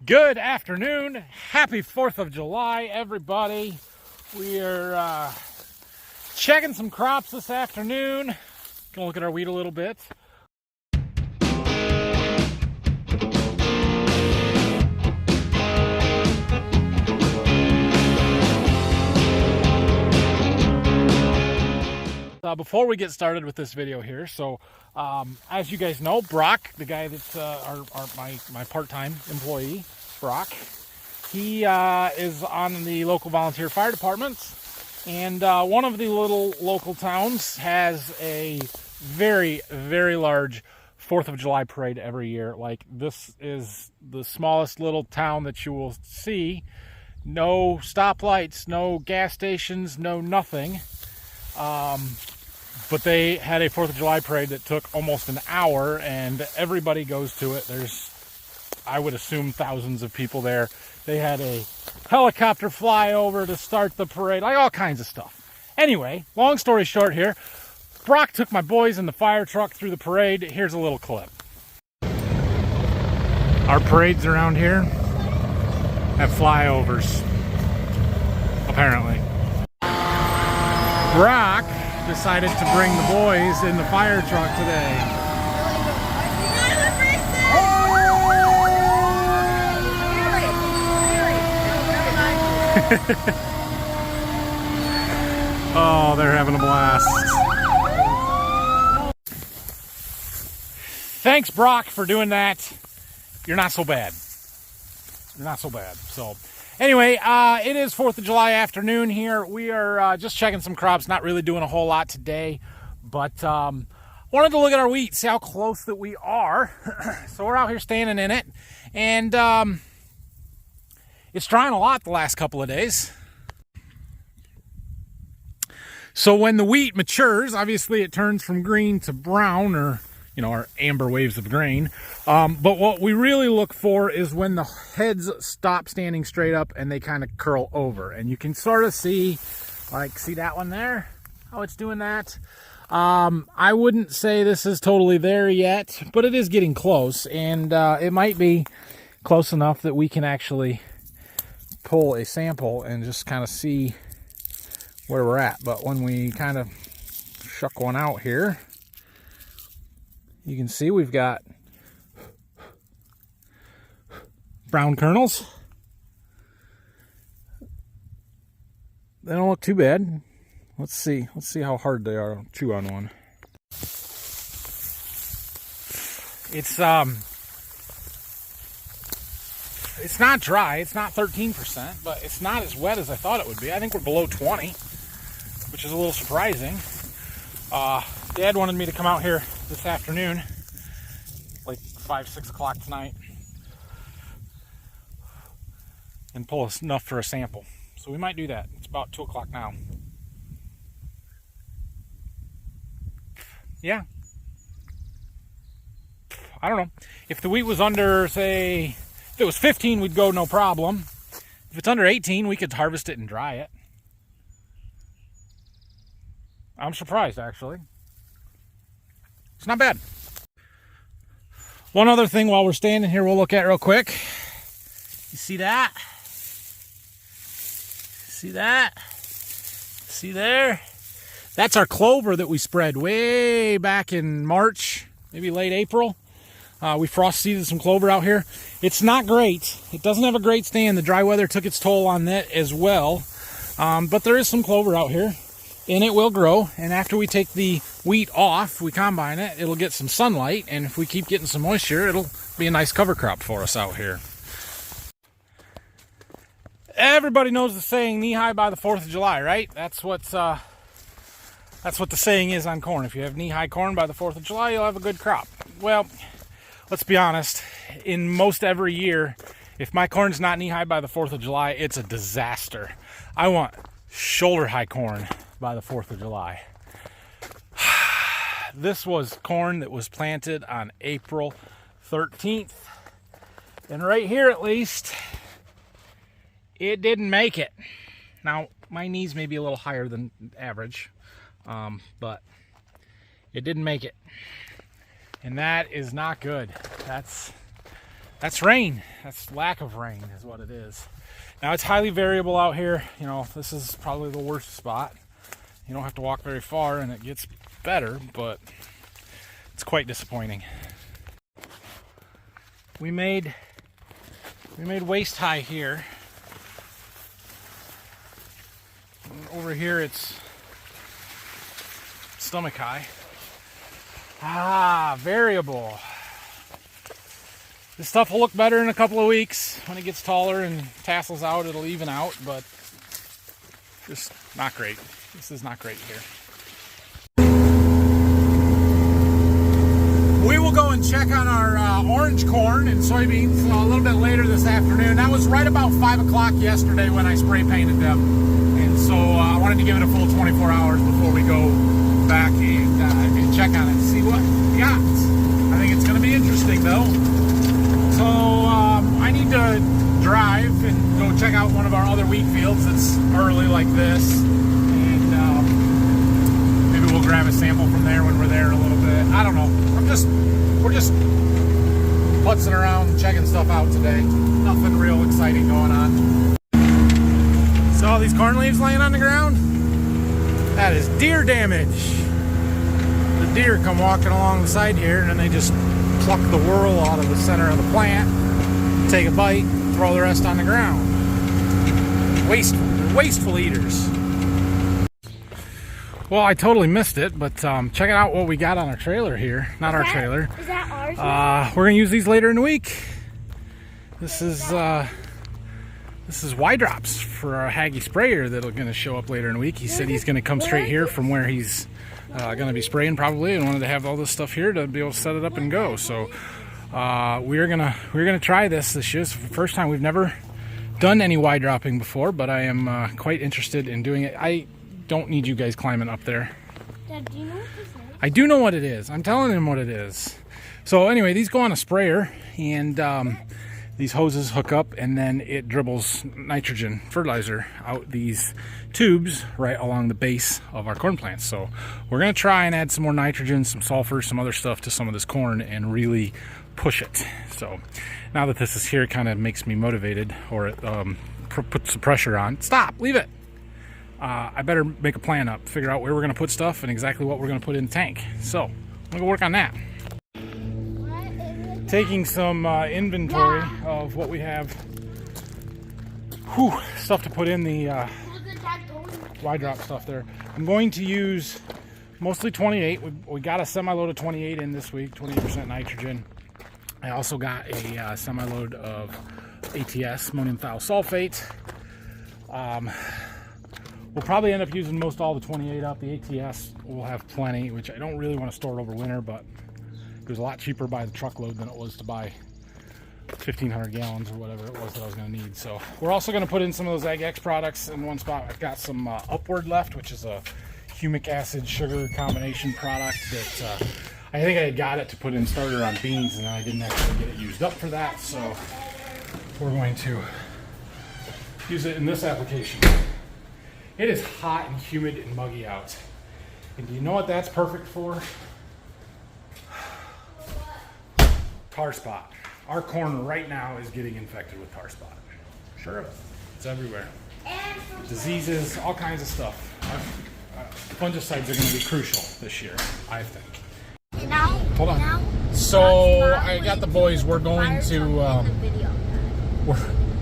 Good afternoon. Happy 4th of July, everybody. We are checking some crops this afternoon. Gonna look at our wheat a little bit. Before we get started with this video here, as you guys know, Brock, the guy that's my part-time employee, Brock, he is on the local volunteer fire departments, and one of the little local towns has a very, very large 4th of July parade every year. Like, this is the smallest little town that you will see. No stoplights, no gas stations, no nothing. But they had a 4th of July parade that took almost an hour, and everybody goes to it. There's, I would assume, thousands of people there. They had a helicopter fly over to start the parade, like all kinds of stuff. Anyway, long story short here, Brock took my boys in the fire truck through the parade. Here's a little clip. Our parades around here have flyovers, apparently. Brock decided to bring the boys in the fire truck today. Oh, they're having a blast. Thanks, Brock, for doing that. You're not so bad. You're not so bad. So anyway, it is 4th of July afternoon here. We are just checking some crops, not really doing a whole lot today, but wanted to look at our wheat, see how close that we are. So we're out here standing in it, and it's drying a lot the last couple of days. So when the wheat matures, obviously it turns from green to brown, or our amber waves of grain. But what we really look for is when the heads stop standing straight up and they kind of curl over. And you can sort of see that one there, how it's doing that. I wouldn't say this is totally there yet, but it is getting close. And it might be close enough that we can actually pull a sample and just kind of see where we're at. But when we kind of shuck one out here, you can see we've got brown kernels. They don't look too bad. Let's see how hard they are. Chew on one. It's not dry. It's not 13%, but it's not as wet as I thought it would be. I think we're below 20, which is a little surprising. Dad wanted me to come out here this afternoon, like 5-6 o'clock tonight, and pull enough for a sample. So we might do that. It's about 2 o'clock now. Yeah. I don't know. If the wheat was under, say, if it was 15, we'd go no problem. If it's under 18, we could harvest it and dry it. I'm surprised, actually. It's not bad. One other thing while we're standing here we'll look at real quick. You see that? See that? See there? That's our clover that we spread way back in March, maybe late April. We frost seeded some clover out here. It's not great. It doesn't have a great stand. The dry weather took its toll on that as well. But there is some clover out here, and it will grow. And after we take the wheat off, we combine it, it'll get some sunlight, and if we keep getting some moisture, it'll be a nice cover crop for us out here. Everybody knows the saying, knee high by the 4th of July, right? That's what the saying is on corn. If you have knee high corn by the 4th of July, you'll have a good crop. Well, let's be honest, in most every year, if my corn's not knee high by the 4th of July, it's a disaster. I want shoulder high corn by the 4th of July. This was corn that was planted on April 13th. And right here, at least, it didn't make it. Now, my knees may be a little higher than average, but it didn't make it. And that is not good. That's rain. That's lack of rain is what it is. Now it's highly variable out here. You know, this is probably the worst spot. You don't have to walk very far and it gets better, but it's quite disappointing. We made waist high here. And over here it's stomach high. Ah, variable. This stuff will look better in a couple of weeks. When it gets taller and tassels out, it'll even out, but just not great. This is not great here. We will go and check on our orange corn and soybeans a little bit later this afternoon. That was right about 5 o'clock yesterday when I spray painted them. And so I wanted to give it a full 24 hours before we go back and check on it, see what we got. I think it's going to be interesting though. So I need to drive and go check out one of our other wheat fields that's early like this, and maybe we'll grab a sample from there when we're there a little bit. I don't know. We're just putzing around, checking stuff out today. Nothing real exciting going on. So all these corn leaves laying on the ground? That is deer damage. The deer come walking along the side here and then they just pluck the whorl out of the center of the plant, take a bite, throw the rest on the ground. Wasteful eaters. Well, I totally missed it, but check out what we got on our trailer here. Not our trailer. Is that ours? We're gonna use these later in the week. This is Y drops for our Haggy sprayer that'll gonna show up later in the week. He said he's gonna come straight here from where he's gonna be spraying probably, and wanted to have all this stuff here to be able to set it up and go. So we're gonna try this year. It's the first time. We've never done any Y dropping before, but I am quite interested in doing it. I don't need you guys climbing up there. Dad, do you know what this is? I do know what it is. I'm telling him what it is. So anyway, these go on a sprayer, and these hoses hook up, and then it dribbles nitrogen fertilizer out these tubes right along the base of our corn plants. So we're going to try and add some more nitrogen, some sulfur, some other stuff to some of this corn and really push it. So now that this is here, it kind of makes me motivated, or it puts the pressure on. Stop! Leave it! I better make a plan up, figure out where we're going to put stuff and exactly what we're going to put in the tank. So I'm going to go work on that. Taking some inventory of what we have. Stuff to put in the Y drop stuff there. I'm going to use mostly 28. We got a semi-load of 28 in this week, 28% nitrogen. I also got a semi-load of ATS, ammonium thiosulfate. We'll probably end up using most all the 28 up. The ATS will have plenty, which I don't really want to store it over winter, but it was a lot cheaper by the truckload than it was to buy 1,500 gallons or whatever it was that I was going to need. So we're also going to put in some of those AgX products in one spot. I've got some Upward left, which is a humic acid sugar combination product that I think I got it to put in starter on beans, and I didn't actually get it used up for that. So we're going to use it in this application. It is hot and humid and muggy out. And do you know what that's perfect for? Tar spot. Our corn right now is getting infected with tar spot. Sure, it's everywhere. Diseases, all kinds of stuff. Fungicides are going to be crucial this year, I think. Hold on. So I got the boys. We're going to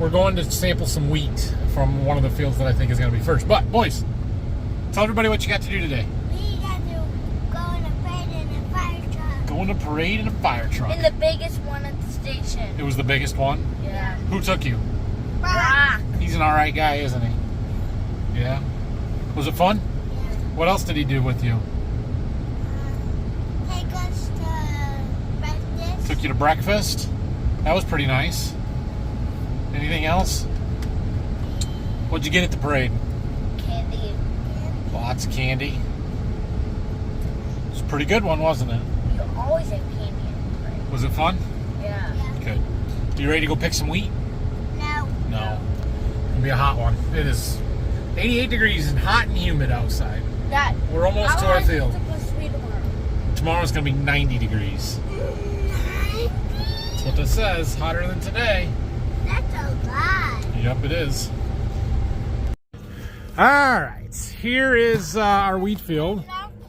we're going to sample some wheat from one of the fields that I think is going to be first. But boys, tell everybody what you got to do today. We got to go on a parade in a fire truck. Go on a parade in a fire truck. In the biggest one at the station. It was the biggest one? Yeah. Who took you? Brock. He's an alright guy, isn't he? Yeah. Was it fun? Yeah. What else did he do with you? Take us to breakfast. Took you to breakfast? That was pretty nice. Anything else? What'd you get at the parade? Candy. Lots of candy. It's a pretty good one, wasn't it? You always have candy in the parade. Was it fun? Yeah. Good. You ready to go pick some wheat? No. No. It'll be a hot one. It is 88 degrees and hot and humid outside. Dad, We're almost to our field. Supposed to be tomorrow. Tomorrow's going to be 90 degrees. 10 what this says. Hotter than today. That's a lot. Yep, it is. All right, here is our wheat field.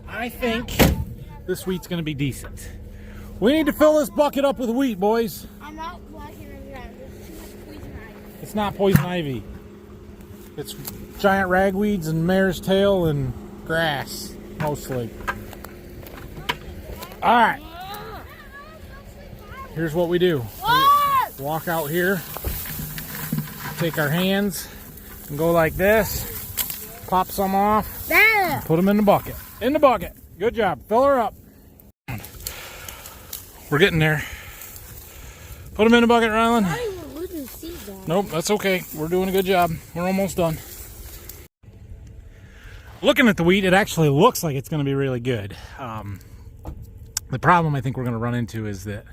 I think this wheat's going to be decent. We need to fill this bucket up with wheat, boys. I'm not walking around. There's too much poison ivy. It's not poison ivy. It's giant ragweeds and mare's tail and grass, mostly. All right. Here's what we do. We walk out here, take our hands, and go like this. Pop some off. There. Put them in the bucket. In the bucket. Good job. Fill her up. We're getting there. Put them in the bucket, Rylan. I wouldn't see that. Nope, that's okay. We're doing a good job. We're almost done. Looking at the wheat, it actually looks like it's going to be really good. The problem I think we're going to run into is that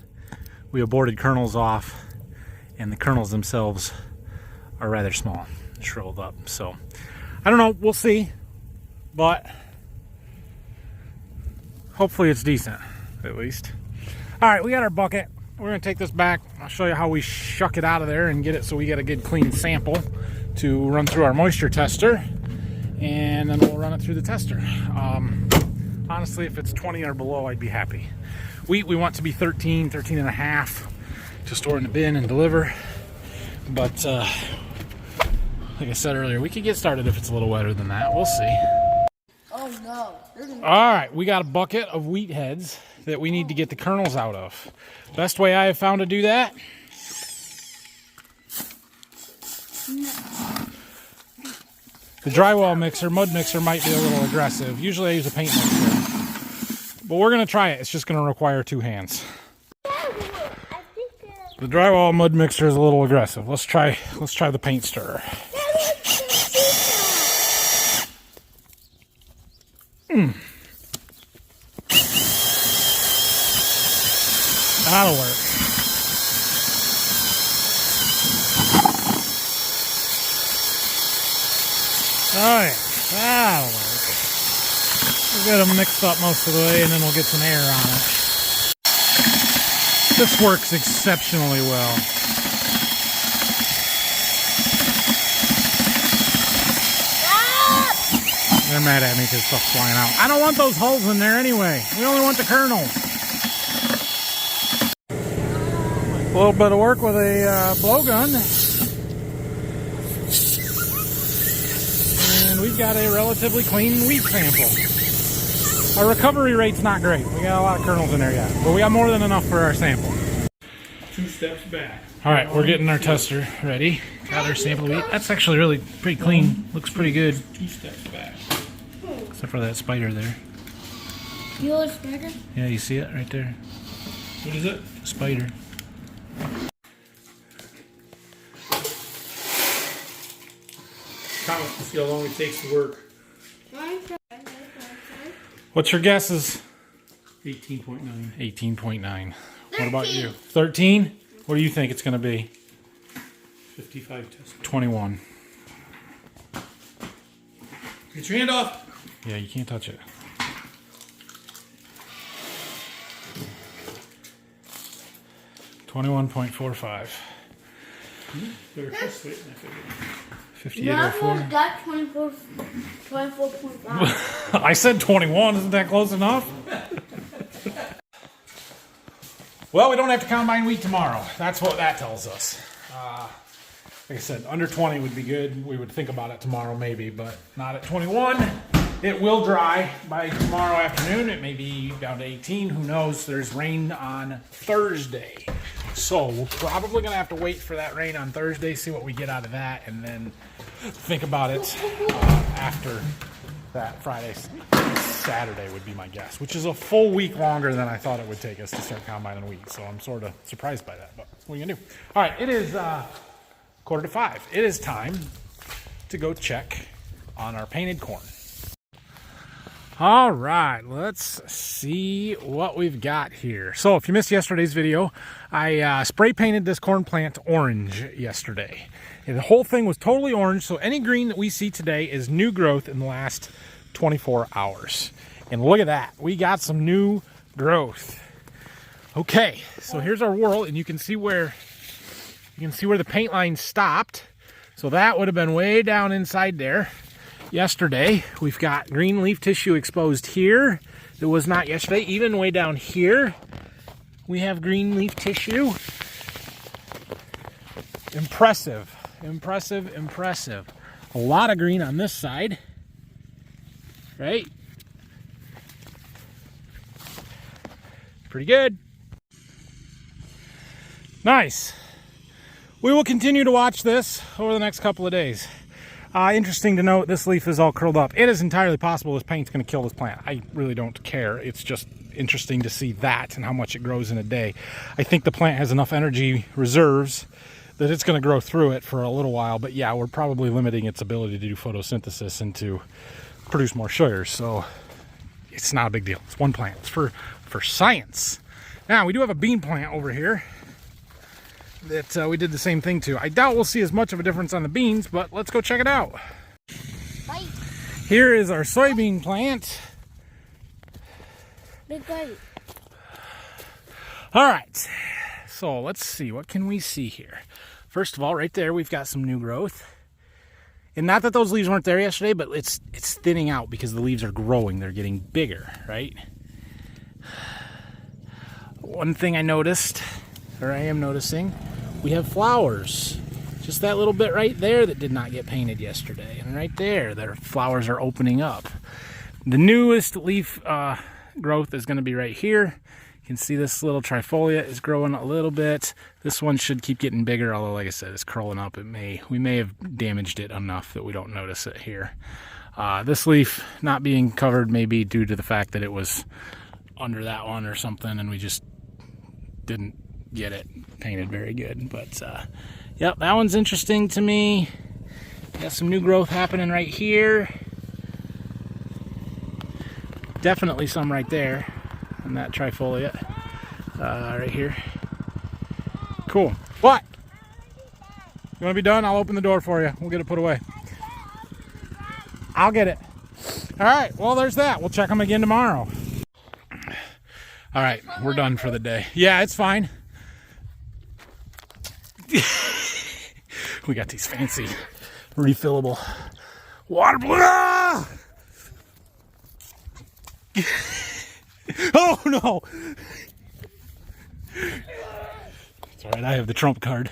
we aborted kernels off, and the kernels themselves are rather small, shriveled up. So, I don't know. We'll see. But hopefully it's decent, at least. All right, we got our bucket. We're going to take this back. I'll show you how we shuck it out of there and get it so we get a good clean sample to run through our moisture tester. And then we'll run it through the tester. Honestly, if it's 20 or below, I'd be happy. Wheat, we want to be 13, 13 and a half to store in the bin and deliver. But like I said earlier, we could get started if it's a little wetter than that. We'll see. Oh no. All right, we got a bucket of wheat heads that we need to get the kernels out of. Best way I have found to do that. The drywall mixer, mud mixer might be a little aggressive. Usually I use a paint mixer. But we're going to try it. It's just going to require 2 hands. The drywall mud mixer is a little aggressive. Let's try the paint stirrer. That'll work. Oh yeah, that'll work. We'll get them mixed up most of the way and then we'll get some air on it. This works exceptionally well. They're mad at me because stuff's flying out. I don't want those holes in there anyway. We only want the kernel. A little bit of work with a blowgun. And we've got a relatively clean wheat sample. Our recovery rate's not great. We got a lot of kernels in there yet. But we got more than enough for our sample. 2 steps back. Alright, we're getting our tester ready. Got our sample of wheat. That's actually really pretty clean. Looks pretty good. 2 steps back. Except for that spider there. You want a spider? Yeah, you see it right there? What is it? Spider. Count to see how long it takes to work. What's your guesses? 18.9. 18.9. What about you? 13? What do you think it's going to be? 55 tests. 21. Get your hand off. Yeah, you can't touch it. $21.45. Better test weight than I figured. 58.04. got 24.5. I said 21. Isn't that close enough? Well, we don't have to combine wheat tomorrow. That's what that tells us. Like I said, under 20 would be good. We would think about it tomorrow maybe, but not at 21. It will dry by tomorrow afternoon. It may be down to 18. Who knows? There's rain on Thursday. So we're probably going to have to wait for that rain on Thursday, see what we get out of that, and then think about it after that Friday, Saturday would be my guess, which is a full week longer than I thought it would take us to start combining wheat. So I'm sort of surprised by that, but what are you going to do? All right, it is 4:45. It is time to go check on our painted corn. All right, let's see what we've got here. So if you missed yesterday's video, I spray painted this corn plant orange yesterday. And the whole thing was totally orange, so any green that we see today is new growth in the last 24 hours. And look at that, we got some new growth. Okay, so here's our whorl, and you can see where the paint line stopped. So that would have been way down inside there yesterday. We've got green leaf tissue exposed here. It was not yesterday. Even way down here, we have green leaf tissue. Impressive, impressive, impressive. A lot of green on this side, right? Pretty good. Nice. We will continue to watch this over the next couple of days. Interesting to note, this leaf is all curled up. It is entirely possible this paint's going to kill this plant. I really don't care. It's just interesting to see that and how much it grows in a day. I think the plant has enough energy reserves that it's going to grow through it for a little while. But yeah, we're probably limiting its ability to do photosynthesis and to produce more sugars. So it's not a big deal. It's one plant. It's for science. Now, we do have a bean plant over here that we did the same thing to. I doubt we'll see as much of a difference on the beans, but let's go check it out. Bye. Here is our soybean plant. Big bite. All right, so let's see, what can we see here? First of all, right there, we've got some new growth. And not that those leaves weren't there yesterday, but it's thinning out because the leaves are growing. They're getting bigger, right? One thing I noticed, or I am noticing, we have flowers. Just that little bit right there that did not get painted yesterday. And right there, their flowers are opening up. The newest leaf growth is going to be right here. You can see this little trifolia is growing a little bit. This one should keep getting bigger, although like I said, it's curling up. We may have damaged it enough that we don't notice it here. This leaf not being covered may be due to the fact that it was under that one or something, and we just didn't get it painted very good. But yep, that one's interesting to me. Got some new growth happening right here. Definitely some right there on that trifolia right here. Cool. What? You want to be done? I'll open the door for you. We'll get it put away. I'll get it. All right, well, there's that. We'll check them again tomorrow. All right, we're done for the day. Yeah, it's fine. We got these fancy refillable water balloons. Oh no! It's all right, I have the trump card.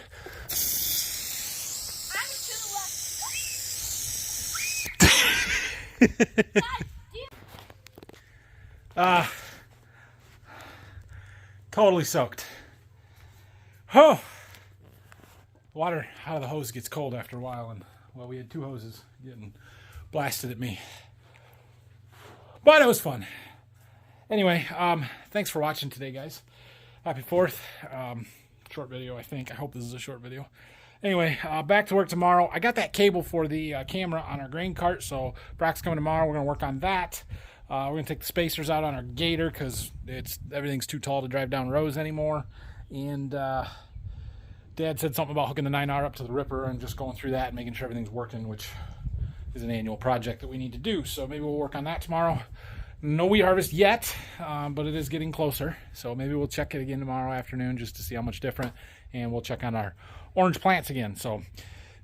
Totally soaked. Oh, water out of the hose gets cold after a while, and well, we had two hoses getting blasted at me, but it was fun. Anyway, thanks for watching today, guys. Happy 4th. Short video, I think. I hope this is a short video. Anyway, back to work tomorrow. I got that cable for the camera on our grain cart, so Brock's coming tomorrow. We're going to work on that. We're going to take the spacers out on our gator because everything's too tall to drive down rows anymore. And Dad said something about hooking the 9R up to the ripper and just going through that and making sure everything's working, which is an annual project that we need to do. So maybe we'll work on that tomorrow. No wheat harvest yet, but it is getting closer. So maybe we'll check it again tomorrow afternoon just to see how much different. And we'll check on our orange plants again. So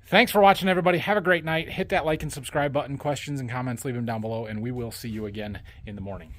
thanks for watching, everybody. Have a great night. Hit that like and subscribe button. Questions and comments, leave them down below. And we will see you again in the morning.